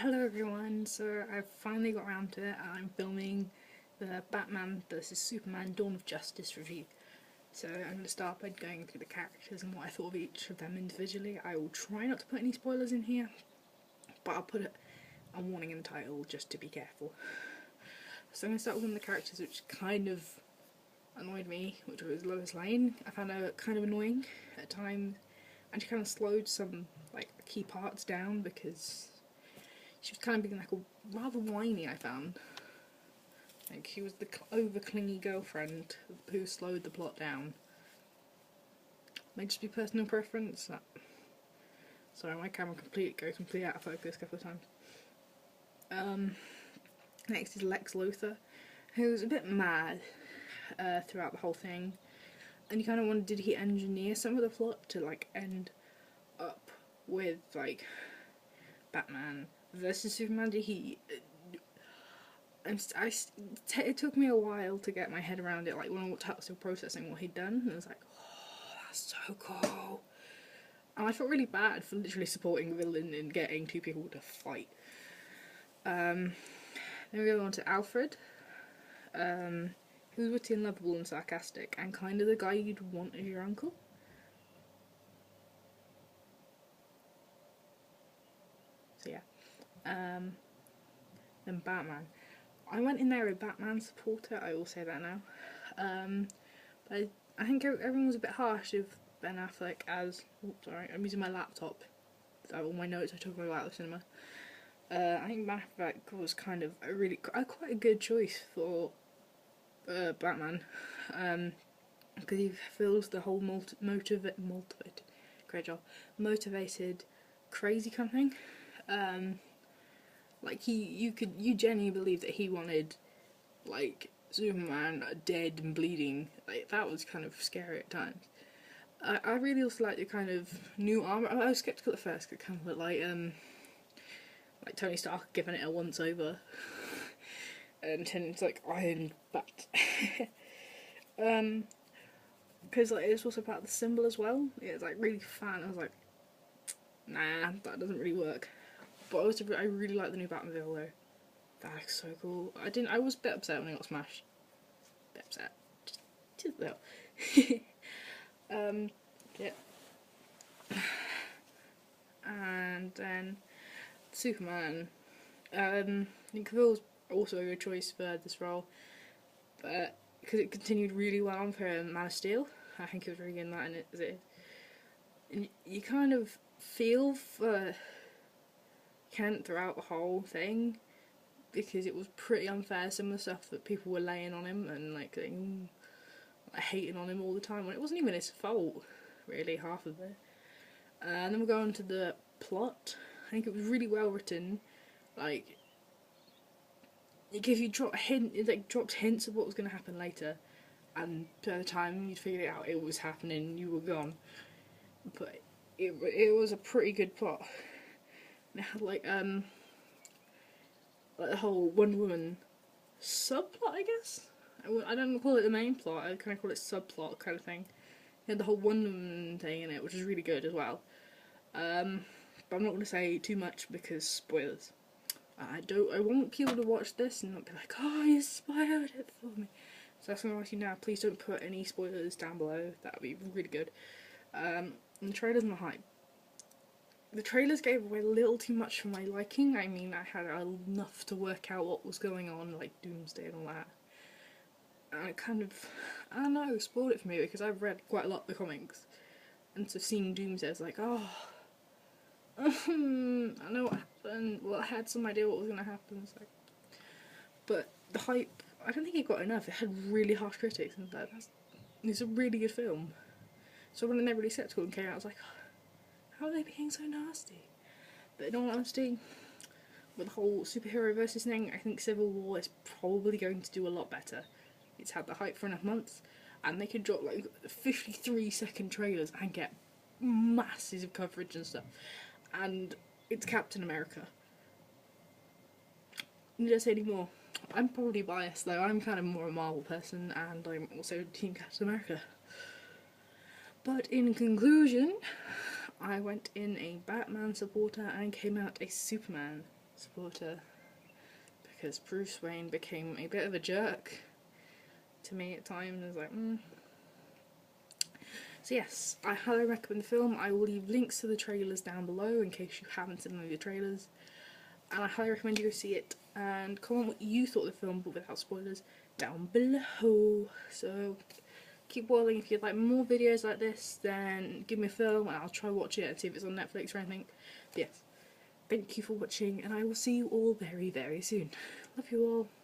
Hello everyone, so I've finally got around to it and I'm filming the Batman vs Superman Dawn of Justice review. So I'm going to start by going through the characters and what I thought of each of them individually. I will try not to put any spoilers in here, but I'll put a warning in the title just to be careful. So I'm going to start with one of the characters which kind of annoyed me, which was Lois Lane. I found her kind of annoying at times, and she kind of slowed some key parts down because she was kind of being rather whiny, I found. She was the over-clingy girlfriend who slowed the plot down. May just be personal preference. Sorry, my camera goes completely out of focus a couple of times. Next is Lex Luthor, who's a bit mad throughout the whole thing. And you kind of wonder, did he engineer some of the plot to end up with Batman versus Superman? Did he? It took me a while to get my head around it. When I was still processing what he'd done, and I was like, "Oh, that's so cool." And I felt really bad for literally supporting the villain in getting two people to fight. Then we go on to Alfred, who's witty and lovable and sarcastic, and kind of the guy you'd want as your uncle. So yeah. Then Batman. I went in there a Batman supporter, I will say that now. But I think everyone was a bit harsh with Ben Affleck as... Oops, sorry, I'm using my laptop. All my notes I took away out of the cinema. I think Ben Affleck was kind of quite a good choice for Batman. Because he feels the whole motivated, crazy kind of thing. You genuinely believe that he wanted, Superman dead and bleeding. That was kind of scary at times. I really also like the kind of new armor. I was skeptical at first, because it kind of looked like Tony Stark giving it a once over. And then it's Iron Bat. Because it's also about the symbol as well. It's really fun. I was like, nah, that doesn't really work. But I really like the new Batmobile though. That looks so cool. I was a bit upset when it got smashed. A bit upset. Just a little. Yeah. And then Superman. I think Cavill's also a good choice for this role, but because it continued really well for Man of Steel, I think it was really good in that, and you kind of feel for Kent throughout the whole thing, because it was pretty unfair, some of the stuff that people were laying on him and hating on him all the time when it wasn't even his fault, really, half of it. And then we'll go on to the plot. I think it was really well written. It gives you dropped hints of what was going to happen later, and by the time you'd figured it out, it was happening, you were gone. But it was a pretty good plot. It had the whole Wonder Woman subplot, I guess. I don't call it the main plot. I kind of call it subplot kind of thing. It had the whole Wonder Woman thing in it, which is really good as well. But I'm not going to say too much because spoilers. I want people to watch this and not be like, "Oh, you spoiled it for me." So that's what I'm asking you now. Please don't put any spoilers down below. That would be really good. And the trailers and the hype. The trailers gave away a little too much for my liking. I mean, I had enough to work out what was going on, like Doomsday and all that. And it kind of, I don't know, spoiled it for me because I've read quite a lot of the comics. And so seeing Doomsday, I was like, oh, I know what happened. Well, I had some idea what was going to happen. But the hype, I don't think it got enough. It had really harsh critics, and it's a really good film. So when they're really skeptical and came out, I was like, how are they being so nasty? But in all honesty, with the whole superhero versus thing, I think Civil War is probably going to do a lot better. It's had the hype for enough months, and they could drop 53-second trailers and get masses of coverage and stuff. And it's Captain America. Need I say any more? I'm probably biased though. I'm kind of more a Marvel person, and I'm also Team Captain America. But in conclusion, I went in a Batman supporter and came out a Superman supporter, because Bruce Wayne became a bit of a jerk to me at times. I was like, So yes, I highly recommend the film. I will leave links to the trailers down below in case you haven't seen any of the trailers. And I highly recommend you go see it. And comment what you thought of the film, but without spoilers, down below. So keep watching. If you'd like more videos like this, then give me a film and I'll try watch it and see if it's on Netflix or anything. But yes, thank you for watching, and I will see you all very, very soon. Love you all.